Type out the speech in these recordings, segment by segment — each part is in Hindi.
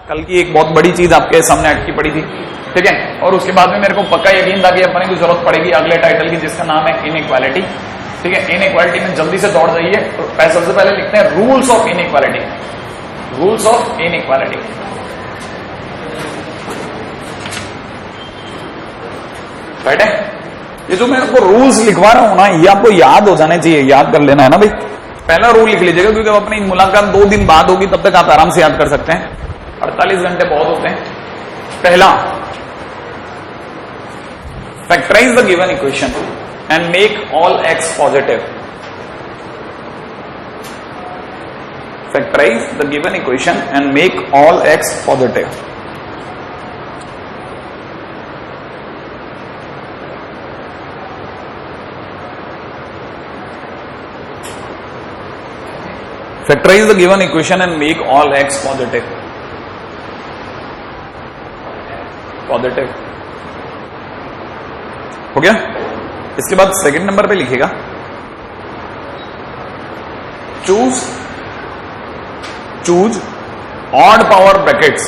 कल की एक बहुत बड़ी चीज आपके सामने अटकी पड़ी थी, ठीक है। और उसके बाद में मेरे को पक्का यकीन था कि अपने को जरूरत पड़ेगी अगले टाइटल की, जिसका नाम है इनइक्वालिटी, ठीक है। इनइक्वालिटी में जल्दी से दौड़ जाइए। तो सबसे पहले लिखते हैं rules of inequality. Rules of inequality, right है। ये जो मैं आपको रूल्स लिखवा रहा हूं ना, ये आपको याद हो जाने चाहिए, याद कर लेना है ना भाई। पहला रूल लिख लीजिएगा, क्योंकि जब अपनी मुलाकात 2 दिन बाद होगी तब तक आप आराम से याद कर सकते हैं। 48 घंटे बहुत होते हैं। पहला, factorize the given equation and make all x positive. Factorize the given equation and make all x positive. Factorize the given equation and make all x positive. Positive. हो गया। इसके बाद सेकंड नंबर पे लिखेगा choose odd power brackets.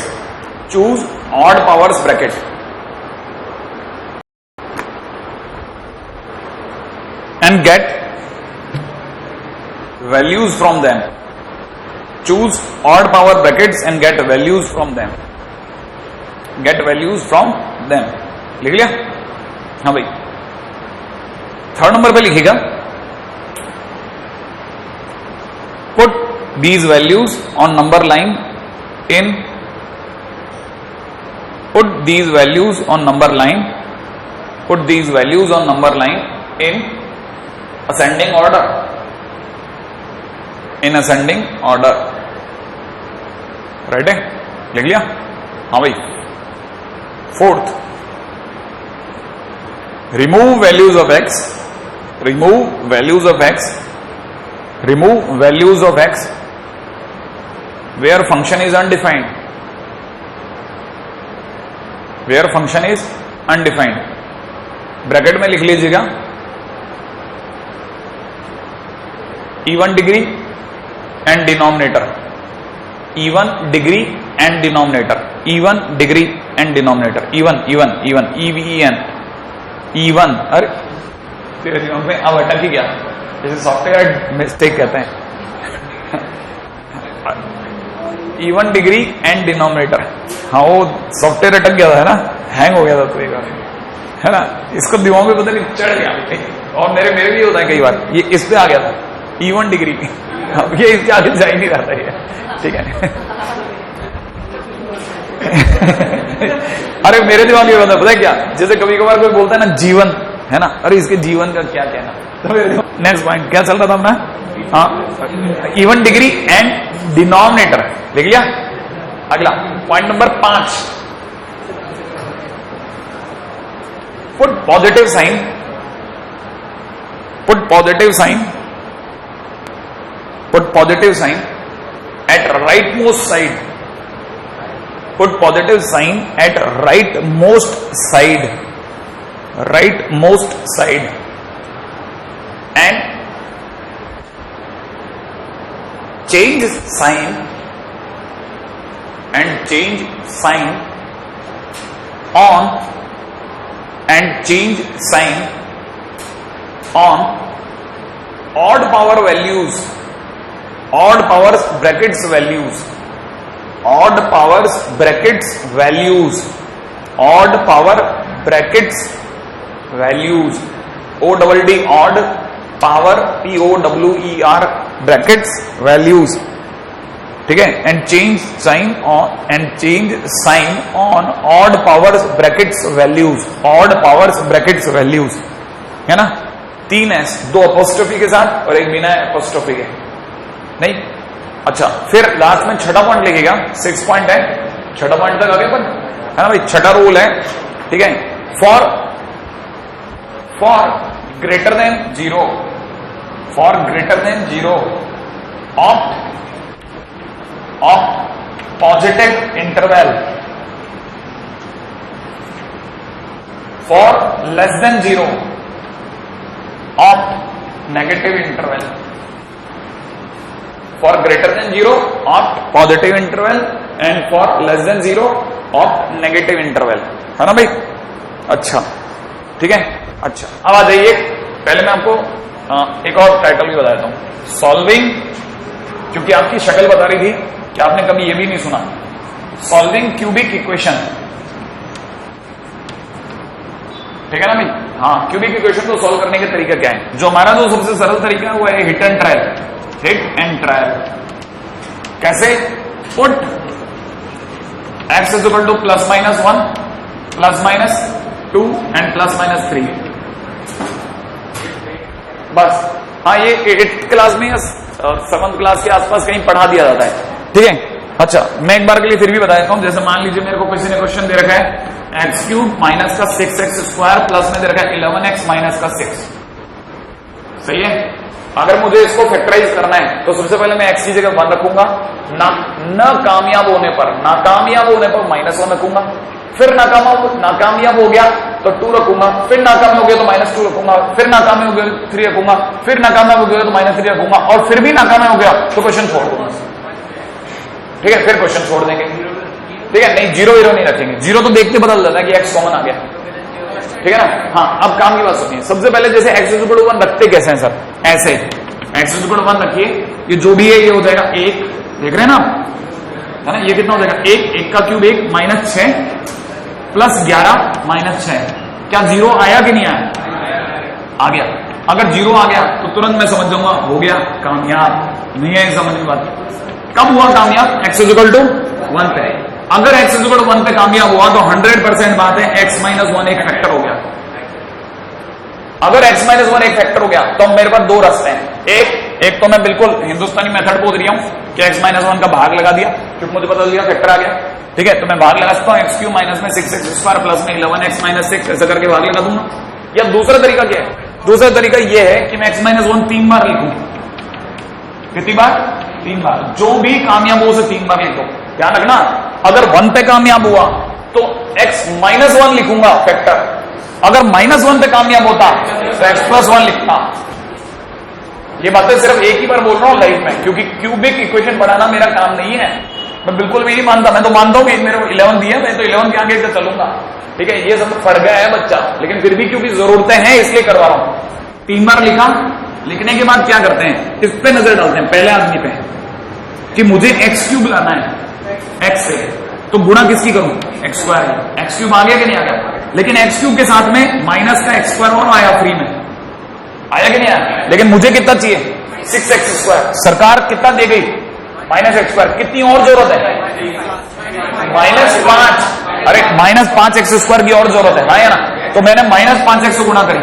Choose odd powers bracket and get values from them. Choose odd power brackets and get values from them. Get values from them. लिख लिया? हाँ भाई। थर्ड नंबर पे लिखेगा put these values on number line in put these values on number line put these values on number line in ascending order. In ascending order, right है, लिख लिया? हाँ भाई। Fourth, remove values of x, remove values of x, remove values of x where function is undefined, where function is undefined. Bracket में लिख लीजिएगा even degree and denominator, even degree and denominator, even degree and denominator, even even अरे तेरे दिमाग में अब अटक ही गया, जैसे सॉफ्टवेयर मिस्टेक कहते हैं। even degree and denominator, हाँ वो सॉफ्टवेयर अटक गया था, है ना, हैंग हो गया था तो एक बार, है ना। इसको दिमाग में पता नहीं चढ़ गया, और मेरे भी होता है कई बार, ये इस पे आ गया था इवन डिग्री। अब ये इसके आगे जा ही नहीं रहा था ये, ठीक है। अरे मेरे दिमाग में पता है क्या, जैसे कभी कभार कोई बोलता है ना जीवन, है ना, अरे इसके जीवन का क्या कहना, तो मेरे दिमाग नेक्स्ट पॉइंट क्या चल रहा था अपना, हाँ, इवन डिग्री एंड डिनोमिनेटर, लिख लिया। अगला point number 5, put positive sign, put positive sign, put positive sign at rightmost side, put positive sign at rightmost side, rightmost side, and change sign and change sign on and change sign on odd power values, odd powers brackets values, odd powers brackets values, odd power brackets values, ODD odd power POWER brackets values, ठीक है। And change sign on and change sign on odd powers brackets values, odd powers brackets values, है ना। 3 S, 2 अपोस्ट्रोफी के साथ और एक बिना अपोस्ट्रोफी के, नहीं। अच्छा, फिर लास्ट में छठा पॉइंट लिखेगा, 6 पॉइंट है, छठा पॉइंट तक आ गए अपन, है ना भाई। छठा रूल है, ठीक है, for greater than 0, for greater than 0 of positive interval, for less than 0 of negative interval, for greater than 0 opt positive interval, and for less than 0 of negative interval, है ना भाई। अच्छा ठीक है। अच्छा अब आ जाइए, पहले मैं आपको एक और टाइटल भी बता देता हूं, सॉल्विंग, क्योंकि आपकी शक्ल बता रही थी कि आपने कभी ये भी नहीं सुना, सॉल्विंग क्यूबिक इक्वेशन, ठीक है ना भाई। हाँ, क्यूबिक इक्वेशन को सॉल्व करने के तरीका क्या है, जो हमारा जो सबसे सरल तरीका है वो है hit and trial, hit and trial. कैसे, put x is equal to plus minus 1 plus minus 2 and plus minus 3, बस। हाँ, ये 8th क्लास में या 7th क्लास के आसपास कहीं पढ़ा दिया जाता है, ठीक है। अच्छा, मैं एक बार के लिए फिर भी बता देता हूं, जैसे मान लीजिए मेरे को किसी ने क्वेश्चन दे रखा है एक्स क्यूब माइनस का 6x स्क्वायर प्लस में दे रखा है 11x माइनस का 6, सही है। अगर मुझे इसको फैक्टराइज करना है तो सबसे पहले मैं x की जगह 1 रखूंगा, नाकामयाब होने पर -1 रखूंगा, फिर नाकामयाब हो गया तो 2 रखूंगा, फिर नाकामयाब हो गया तो -2 रखूंगा, फिर नाकामयाब हो गया तो 3 रखूंगा, फिर नाकामयाब हो गया तो -3 रखूंगा, और फिर भी नाकामयाब हो गया तो क्वेश्चन छोड़ दूंगा, ठीक है। फिर क्वेश्चन छोड़ देंगे, ठीक है। नहीं, 0 0 नहीं रखेंगे, 0 तो देखते बदल जाता है कि x कॉमन आ गया, ठीक है ना। हाँ, अब काम की बात सुनिए, सबसे पहले जैसे x इज इक्वल टू 1 रखते कैसे हैं सर, ऐसे x इज इक्वल टू 1 रखिए, ये जो भी है ये हो जाएगा 1, देख रहे हैं ना, है ना। ये कितना हो जाएगा 1 का क्यूब 1 माइनस 6 प्लस 11 माइनस 6, क्या 0 आया कि नहीं आया, आ गया। अगर 0 आ गया तो तुरंत मैं समझ जाऊंगा हो गया कामयाब, नहीं है समझ में बात। कब हुआ कामयाब, x इज इक्वल टू 1 पे। अगर x इज इक्वल टू 1 पे कामयाब हुआ तो 100% बात है x माइनस 1 एक फैक्टर हो गया। अगर x माइनस 1 एक फैक्टर हो गया तो मेरे पास 2 रास्ते हैं, एक तो मैं बिल्कुल हिंदुस्तानी मेथड बोल रही हूं कि x माइनस 1 का भाग लगा दिया, क्योंकि मुझे पता चल फैक्टर आ गया, ठीक है। तो मैं भाग लगा सकता हूं, एक्स क्यू माइनस में 6x स्क्वायर प्लस में 11x माइनस 6, ऐसा करके भाग लगा दूंगा। या दूसरा तरीका क्या है, दूसरा तरीका यह है कि मैं x माइनस 1 3 बार लिखूं, कितनी बार, 3 बार, जो भी कामयाब हो उसे 3 बार लिखो। ध्यान रखना, अगर 1 पे कामयाब हुआ तो x माइनस 1 लिखूंगा फैक्टर, अगर -1 पे कामयाब होता तो x प्लस 1 लिखता। ये बातें सिर्फ एक ही बार बोल रहा हूं लाइफ में, क्योंकि क्यूबिक इक्वेशन पढ़ाना मेरा काम नहीं है, मैं बिल्कुल भी नहीं मानता। मैं तो मानता हूं कि मेरे को 11 दिया, मैं तो 11 के आगे से चलूंगा, ठीक है। ये सब पढ़ गया है बच्चा, लेकिन फिर भी क्योंकि जरूरतें हैं इसलिए करवा रहा हूं। 3 बार लिखा, लिखने के बाद क्या करते हैं, इस पे नजर डालते हैं पहले आदमी पे कि मुझे x क्यूब लाना है x से, तो गुणा किसकी करूं, x स्क्वायर। x क्यूब आ गया कि नहीं आ गया, लेकिन x क्यूब के साथ में माइनस का x स्क्वायर और आया फ्री में, आया कि नहीं आया। लेकिन मुझे कितना चाहिए, 6x स्क्वायर, सरकार कितना दे गई, -x स्क्वायर, कितनी और जरूरत है, -5, अरे -5x स्क्वायर की और जरूरत है, या ना। तो मैंने -5x से गुणा करी,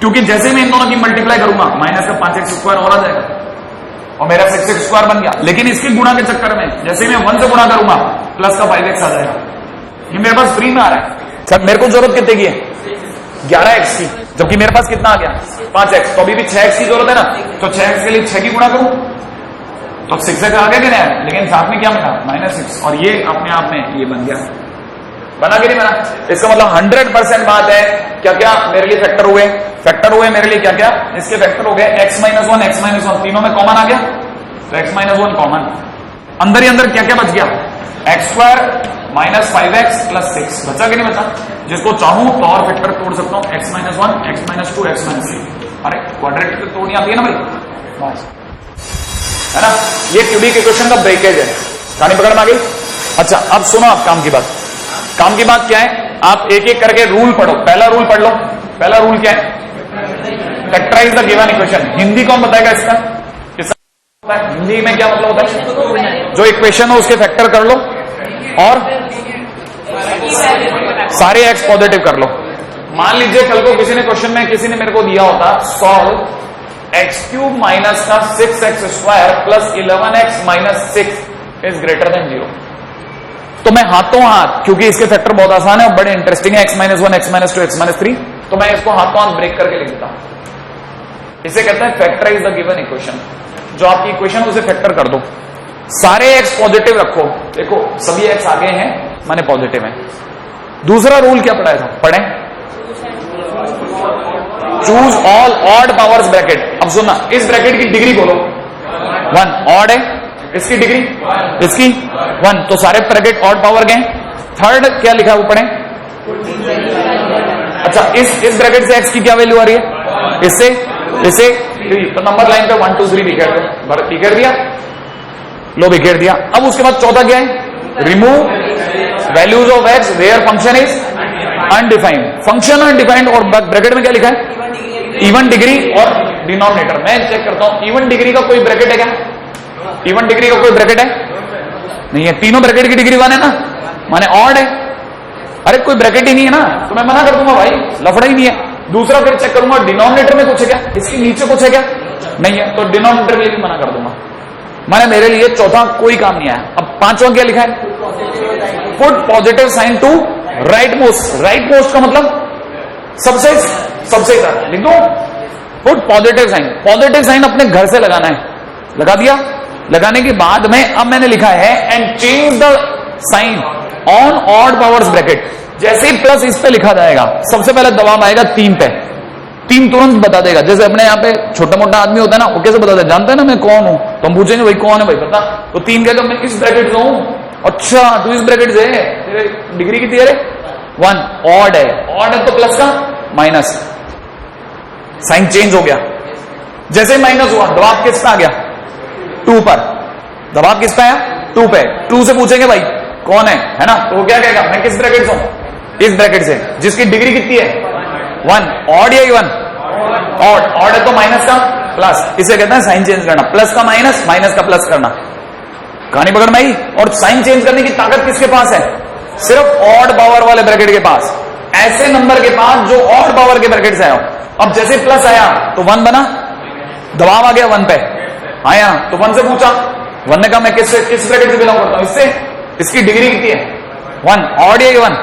क्योंकि जैसे मैं इन दोनों की मल्टीप्लाई करूंगा माइनस का 5x स्क्वायर और आ जाएगा और मेरा 6x स्क्वायर बन गया। लेकिन इसके गुणा के चक्कर में जैसे मैं 1 से गुणा करूंगा प्लस का 5x आ जाएगा, ये मेरे पास फ्री में आ रहा है। सर मेरे को जरूरत कितने की है, 11x की, जबकि मेरे पास कितना आ गया 5x, तो अभी भी 6x की जरूरत है ना, तो 6x के लिए 6 की गुणा करूं तो 6x आ गया कि नहीं, लेकिन साथ में क्या मिला -6, और ये अपने आप में ये बन गया, बना कि नहीं बना। इसका मतलब 100% बात है क्या क्या मेरे लिए फैक्टर हुए, फैक्टर हुए मेरे लिए क्या क्या, इसके फैक्टर हो गए x माइनस 1 तीनों में कॉमन आ गया, तो x माइनस 1 कॉमन, अंदर ही अंदर क्या क्या बच गया, x square minus 5x plus 6, बचा कि नहीं बचा। जिसको चाहूं तो और फैक्टर तोड़ सकता हूं, x minus 1, x minus 2, x minus 3, अरे क्वाड्रेटिक तोड़नी आती है ना भाई, है ना। ये क्यूबिक इक्वेशन का ब्रेकेज है, कहानी पकड़ में आ गई। अच्छा अब सुनो आप काम की बात, काम की बात क्या है, आप एक एक करके रूल पढ़ो। पहला रूल पढ़ लो, पहला रूल क्या है, factorize the given equation. Hindi कौन बताएगा इसका, हिंदी में क्या मतलब होता है, जो इक्वेशन हो उसके फैक्टर कर लो और सारे x पॉजिटिव कर लो। मान लीजिए कल को किसी ने क्वेश्चन में किसी ने मेरे को दिया होता, सॉल्व x क्यूब माइनस का 6x square plus 11x minus 6 is greater then 0, तो मैं हाथों हाथ, क्योंकि इसके फैक्टर बहुत आसान है और बड़े इंटरेस्टिंग है, x minus 1, x minus 2, x minus 3, तो मैं इसको हाथों हाथ ब्रेक करके लिख देता हूं। इसे कहते हैं फैक्टराइज द गिवन इक्वेशन। जो आपकी इक्वेशन उसे फैक्टर कर दो, सारे x पॉजिटिव रखो, देखो सभी x आगे हैं माने पॉजिटिव है। दूसरा रूल क्या पढ़ाया था, पढ़े, choose all odd powers bracket. अब सुनना, इस ब्रैकेट की डिग्री बोलो 1, ऑड है, इसकी डिग्री, इसकी 1, तो सारे ब्रैकेट ऑड पावर के। थर्ड क्या लिखा है ऊपर है? अच्छा, इस ब्रैकेट से x की क्या वैल्यू आ रही है? इससे 3, तो नंबर लाइन पे 1 2 3 बिखेर दिया, लो बिखेर दिया। अब उसके बाद चौथा क्या है? Remove values of x where function is undefined. Function undefined और ब्रैकेट में क्या लिखा है? इवन डिग्री और डिनोमिनेटर। मैं चेक करता हूं इवन डिग्री का कोई ब्रैकेट है क्या? इवन डिग्री का कोई ब्रैकेट है? नहीं है। तीनों ब्रैकेट की डिग्री 1 है ना, माने ऑड है। अरे कोई ब्रैकेट ही नहीं है ना, तो मैं मना कर दूंगा भाई, लफड़ा ही नहीं है। दूसरा फिर चेक करूंगा डिनोमिनेटर में कुछ है क्या, इसके नीचे कुछ है क्या? नहीं है, तो डिनोमिनेटर के लिए भी मना कर दूंगा। माने मेरे लिए चौथा कोई काम नहीं आया। अब पांचवा क्या लिखा है? Put positive sign to right most. Right most का मतलब सबसे इधर लिख दो। Put positive sign. Positive sign अपने घर से लगाना है, लगा दिया। लगाने के बाद में अब मैंने लिखा है and change the sign on odd powers bracket. जैसे ही प्लस इस पे लिखा जाएगा, सबसे पहले दबाव आएगा 3 पे। 3 तुरंत बता देगा। जैसे अपने यहाँ पे छोटा मोटा आदमी होता है ना, वो कैसे बता देगा? जानता है ना मैं कौन हूं, तो हम पूछेंगे भाई कौन है भाई बता, तो 3 कहेगा मैं इस ब्रैकेट से हूं। अच्छा तू इस ब्रैकेट से है, तेरे डिग्री कितनी है? 1। ऑड है, ऑड है तो प्लस का माइनस, साइन चेंज हो गया। जैसे माइनस हुआ दबाव किस पे आ गया? 2 पर। दबाव किस पे आया? 2 पे। 2 से पूछेंगे भाई कौन है ना, तो वो क्या कहेगा? मैं किस ब्रैकेट से हूं? इस ब्रैकेट से, जिसकी डिग्री कितनी है? 1। ऑड या इवन? ऑड। ऑड है तो माइनस का प्लस, इसे कहते हैं साइन चेंज करना। प्लस का माइनस, माइनस का प्लस करना। कहानी पकड़ में आई? और साइन चेंज करने की ताकत किसके पास है? सिर्फ ऑड पावर वाले ब्रैकेट के पास। ऐसे नंबर के पास जो ऑड पावर के ब्रैकेट से आया। अब जैसे प्लस आया तो 1 बना, दबाव आ गया 1 पे आया, तो 1 से पूछा। 1 ने कहा मैं किस ब्रैकेट से बिलोंग करता हूं? इससे। इसकी डिग्री कितनी है? 1। ऑड या इवन?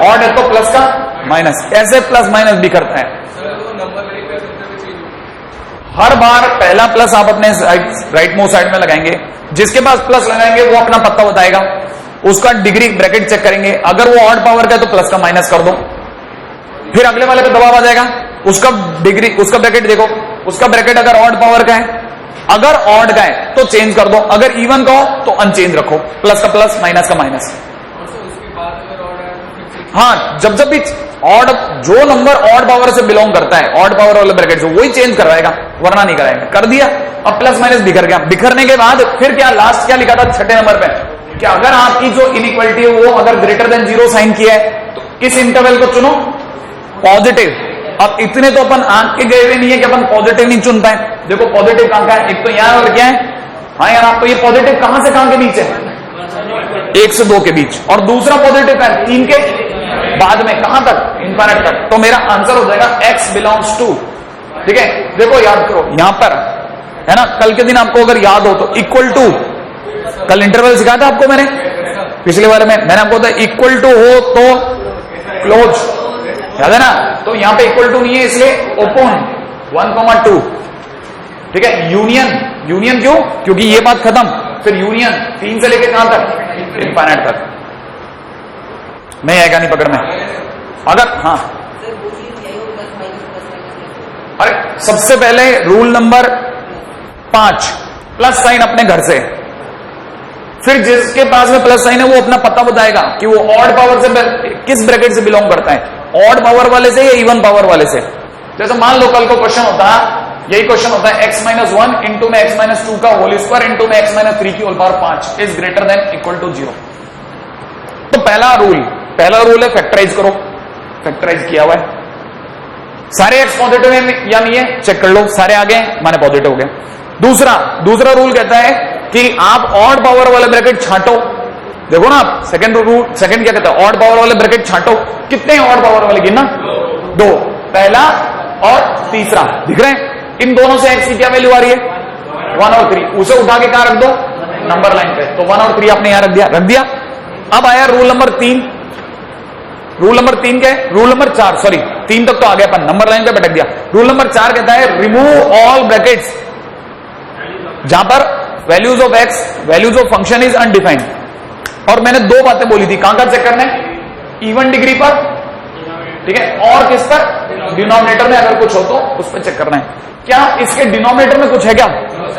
ऑड है तो प्लस का माइनस। ऐसे प्लस माइनस भी करता है। हर बार पहला प्लस आप अपने राइट मोस्ट साइड में लगाएंगे। जिसके पास प्लस लगाएंगे वो अपना पत्ता बताएगा, उसका डिग्री ब्रैकेट चेक करेंगे। अगर वो ऑड पावर का है तो प्लस का माइनस कर दो, फिर अगले वाले पे दबाव आ जाएगा। उसका डिग्री, उसका ब्रैकेट देखो, उसका ब्रैकेट अगर ऑड पावर का है, अगर ऑड का है तो चेंज कर दो, अगर इवन का हो तो अनचेंज रखो। प्लस का प्लस, माइनस का माइनस। हाँ, जब भी ऑड, जो नंबर ऑड पावर से बिलोंग करता है, ऑड पावर वाले ब्रैकेट से, वही चेंज करवाएगा, वरना नहीं कराएगा। कर दिया। अब प्लस माइनस बिखर गया। बिखरने के बाद फिर क्या, लास्ट क्या लिखा था 6ठे नंबर पे, कि अगर आपकी जो इनइक्वालिटी है वो अगर ग्रेटर देन 0 साइन किया है तो इस इंटरवल को चुनो पॉजिटिव। अब इतने तो अपन आंख के गए हुए नहीं है कि अपन पॉजिटिव नहीं चुन पाए। देखो पॉजिटिव कहां का है, एक तो यहां और क्या है? हाँ यार, आपको ये पॉजिटिव कहां से कहां के बीच है? 1 से 2 के बीच। और दूसरा पॉजिटिव है 3 के बाद में, कहां तक? इनफाइनाइट तक। तो मेरा आंसर हो जाएगा x बिलोंग्स टू। ठीक है, देखो याद करो यहां पर है ना, कल के दिन आपको अगर याद हो तो इक्वल टू, कल इंटरवल सिखाया था आपको मैंने पिछले वाले में, मैंने आपको बताया इक्वल टू हो तो क्लोज, याद है ना? तो यहां पे इक्वल टू नहीं है, इसलिए ओपन 1,2। ठीक है, यूनियन। यूनियन क्यों? क्योंकि ये बात खत्म, फिर यूनियन 3 से लेके कहां तक? इनफाइनाइट तक। नहीं आएगा नहीं पकड़ में। अगर हाँ, अरे सबसे पहले रूल नंबर 5, प्लस साइन अपने घर से। फिर जिसके पास में प्लस साइन है वो अपना पता बताएगा कि वो ऑड पावर से किस ब्रैकेट से बिलोंग करता है, ऑड पावर वाले से या इवन पावर वाले से। जैसे मान लो कल को क्वेश्चन होता है, यही क्वेश्चन होता है x-1 इंटू में x-2 का होल स्क्वायर इंटू में x-3 की whole power 5 is greater than equal to 0। तो पहला रूल है फैक्टराइज करो। फैक्टराइज किया हुआ है, सारे x पॉजिटिव है या नहीं है चेक कर लो, सारे आ गए माने पॉजिटिव हो गए। दूसरा रूल कहता है कि आप ऑड पावर वाले ब्रैकेट छांटो। देखो ना आप, सेकंड क्या कहता है? ऑड पावर वाले ब्रैकेट छांटो। कितने ऑड पावर वाले गिनना? 2, पहला और तीसरा। दिख रहे हैं? इन दोनों से x की क्या वैल्यू आ रही है? 1 और 3। उसे उठा के कहां रख दो? नंबर लाइन पे। तो 1 और 3 आपने यहां रख दिया। अब आया रूल नंबर 3। रूल नंबर 3 क्या है? रूल नंबर 4, सॉरी 3 तक तो आ गया, पर नंबर लाइन पे भटक दिया। रूल नंबर 4 कहता है रिमूव ऑल ब्रैकेट्स जहां पर values of x, values of function is undefined. और मैंने 2 बातें बोली थी, कहां चेक करना है? इवन डिग्री पर, ठीक है, और किस पर? डिनोमिनेटर में अगर कुछ हो तो उस पर चेक करना है। क्या इसके डिनोमिनेटर में कुछ है क्या?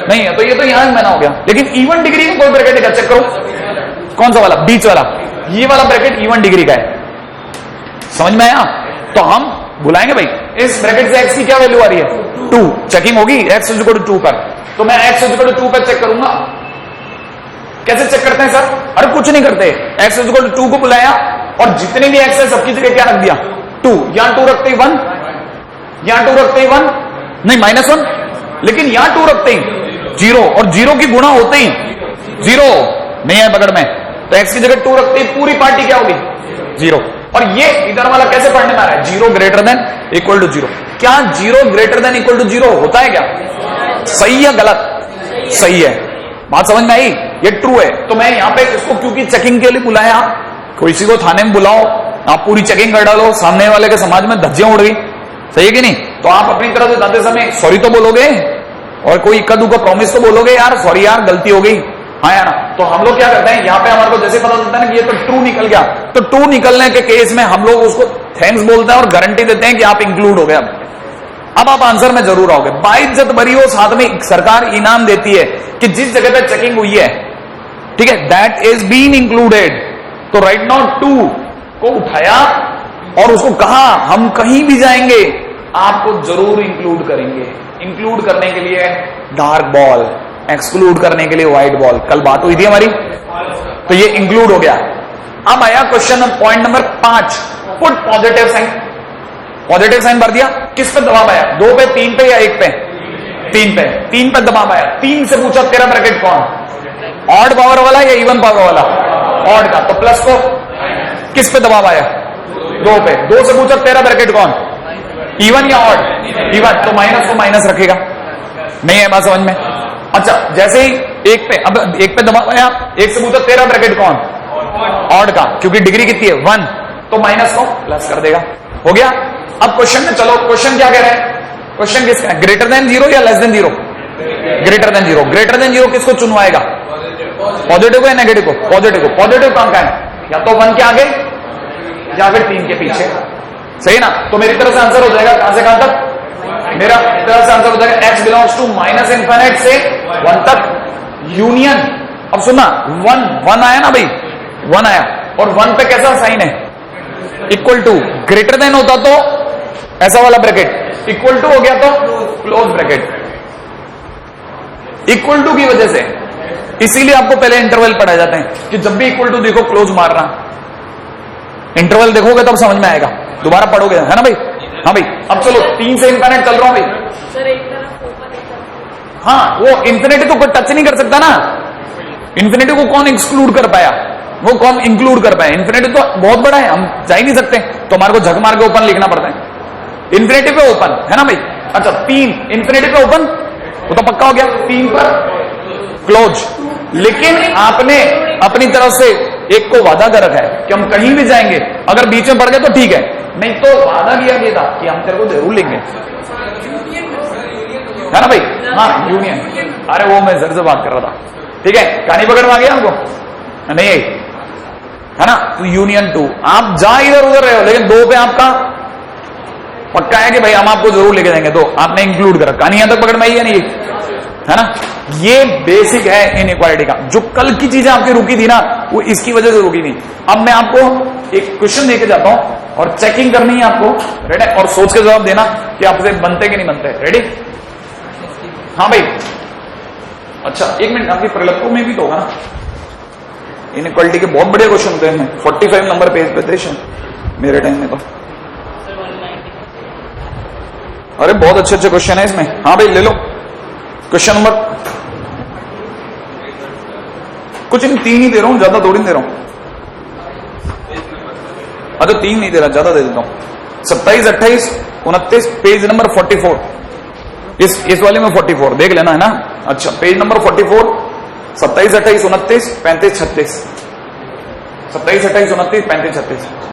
नहीं है, तो ये तो यहां मना हो गया। लेकिन इवन डिग्री में कोई ब्रैकेट है क्या? चेक करो। कौन सा वाला? बीच वाला। ये वाला ब्रैकेट इवन डिग्री का है, समझ में आया? तो हम बुलाएंगे भाई इस ब्रैकेट से x की क्या वैल्यू आ रही है? 2। चेकिंग होगी x इज इक्वल टू 2 पर। तो मैं x इज इक्वल टू 2 पर चेक करूंगा। कैसे चेक करते हैं सर? अरे कुछ नहीं करते, x इज इक्वल टू 2 को बुलाया और जितने भी x है सबकी जगह क्या रख दिया? 2। यहां 2 रखते ही 1, यहां 2 रखते ही 1 नहीं -1, लेकिन यहां 2 रखते ही 0 और 0 की गुणा होते ही 0 नहीं है पकड़ में, तो x की जगह 2 रखते ही पूरी पार्टी क्या होगी? 0। और ये इधर वाला कैसे पढ़ने में आ रहा है? 0 ग्रेटर देन इक्वल टू 0। क्या 0 ग्रेटर देन इक्वल टू 0 होता है क्या? सही या गलत? सही है। बात समझ में आई? ये ट्रू है। तो मैं यहां पे इसको क्योंकि चेकिंग के लिए बुलाया, किसी को थाने में बुलाओ, आप पूरी चेकिंग कर डालो, सामने वाले के समाज में धज्जियां उड़ गई, सही है कि नहीं? तो आप अपनी तरफ से जाते समय सॉरी तो बोलोगे और कोई इक्का दुक्का प्रॉमिस तो बोलोगे, यार सॉरी यार गलती हो गई, हाँ या ना? तो हम लोग क्या करते हैं यहाँ पे हमारे को जैसे पता चलता है ना कि ये तो ट्रू निकल गया, तो ट्रू निकलने के केस में हम लोग उसको थैंक्स बोलते हैं और गारंटी देते हैं कि आप इंक्लूड हो गए। अब आप आंसर में जरूर आओगे। बाइज्जत बरी हो, साथ में सरकार इनाम देती है कि जिस जगह पे चेकिंग हुई है, ठीक है, दैट इज बीन इंक्लूडेड। तो राइट नाउ 2 को उठाया और उसको कहा हम कहीं भी जाएंगे आपको जरूर इंक्लूड करेंगे। इंक्लूड करने के लिए डार्क बॉल, एक्सक्लूड करने के लिए व्हाइट बॉल। कल बात हुई थी हमारी, तो ये इंक्लूड हो गया। अब आया question point number 5, put positive sign. Positive sign भर दिया, किस पे दबाव आया? 2 पे, 3 पे या 1 पे? 3 पे। 3 पे दबाव आया। 3 से पूछा तेरा ब्रैकेट कौन? ऑड पावर वाला या इवन पावर वाला? ऑड का। तो प्लस को किस पे दबाव आया? 2 पे। 2 से पूछा तेरा ब्रैकेट कौन? इवन या ऑड? इवन। तो माइनस को माइनस रखेगा, नहीं है बात समझ में? अच्छा, जैसे ही 1 पे, अब 1 पे दबाव आया, 1 से पूछा तेरा ब्रैकेट कौन? ऑड का, क्योंकि डिग्री कितनी है? 1, तो माइनस को प्लस कर देगा। हो गया। अब क्वेश्चन में चलो, क्वेश्चन क्या कह रहे हैं? क्वेश्चन किसका है? ग्रेटर देन 0 या less than 0? Greater than 0। Greater than 0 किसको चुनवाएगा? पॉजिटिव को या नेगेटिव को? पॉजिटिव को। पॉजिटिव कहां का है? या तो 1 के आगे या फिर 3 के पीछे, सही ना? तो मेरी तरफ से आंसर हो जाएगा कहां से कहां तक? मेरा तरफ से आंसर हो जाएगा x बिलोंग्स टू -∞ से 1 तक यूनियन। अब सुनना, 1 आया ना भाई, 1 आया, और 1 पे कैसा साइन है? Equal to. ग्रेटर देन होता तो ऐसा वाला ब्रैकेट, इक्वल टू हो गया तो क्लोज ब्रैकेट। इक्वल टू की वजह से इसीलिए आपको पहले इंटरवल पढ़ाए जाते हैं कि जब भी इक्वल टू देखो क्लोज मारना। इंटरवल देखोगे तब समझ में आएगा, दोबारा पढ़ोगे, है ना भाई? हाँ भाई। अब चलो 3 से इनफिनिट चल रहा हूं भाई। सर एक तरफ ओपन, एक तरफ। हाँ, वो इन्फिनिटी तो कोई टच नहीं कर सकता ना। इन्फिनिटी को कौन एक्सक्लूड कर पाया? वो कौन इंक्लूड कर पाया? इन्फिनिटी तो बहुत बड़ा है, हम जा ही नहीं सकते, तो हमारे को झक मार के ओपन लिखना पड़ता है। इन्फिनिटी पे ओपन, है ना भाई? अच्छा, 3 इन्फिनिटी पे ओपन, वो तो पक्का हो गया। 3 पर क्लोज। लेकिन आपने अपनी तरफ से एक को वादा कर रखा है कि हम कहीं भी जाएंगे, अगर बीच में पड़ गए तो ठीक है, नहीं तो वादा किया गया था कि हम तेरे को जरूर लेंगे, है ना भाई? हाँ, यूनियन। अरे वो मैं जर से बात कर रहा था, ठीक है? कहानी पकड़ में आ गया हमको? नहीं आई, है ना? तो यूनियन 2, आप जा इधर उधर रहे हो, लेकिन 2 पे आपका पक्का है कि भाई हम आपको जरूर लेके जाएंगे, तो आपने इंक्लूड करा। कहानी यहां तक पकड़ में आई है नहीं? है ना? ये बेसिक है इनइक्वालिटी का। जो कल की चीजें आपकी रुकी थी ना, वो इसकी वजह से रुकी थी। अब मैं आपको एक क्वेश्चन देके जाता हूं और चेकिंग करनी है आपको, रेडी? और सोच के जवाब देना कि आपसे बनते कि नहीं बनते। रेडी? हाँ भाई। अच्छा, 1 मिनट, आपकी प्रलक्कों में भी तो होगा ना इनइक्वालिटी के? बहुत बड़े क्वेश्चन होते हैं, 45 नंबर पेज पे थे मेरे टाइम में तो। अरे बहुत अच्छे अच्छे क्वेश्चन है इसमें। हाँ भाई, ले लो क्वेश्चन नंबर, कुछ नहीं, 3 ही दे रहा हूं, ज्यादा 2 नहीं दे रहा हूं। अच्छा, 3 नहीं दे रहा, ज्यादा दे देता हूं। 27, 28, 29, पेज नंबर 44। इस वाले में 44 देख लेना, है ना? अच्छा, पेज नंबर 44, 27, 28, 29, 35, 36। 27, 28, 29, 35, 36।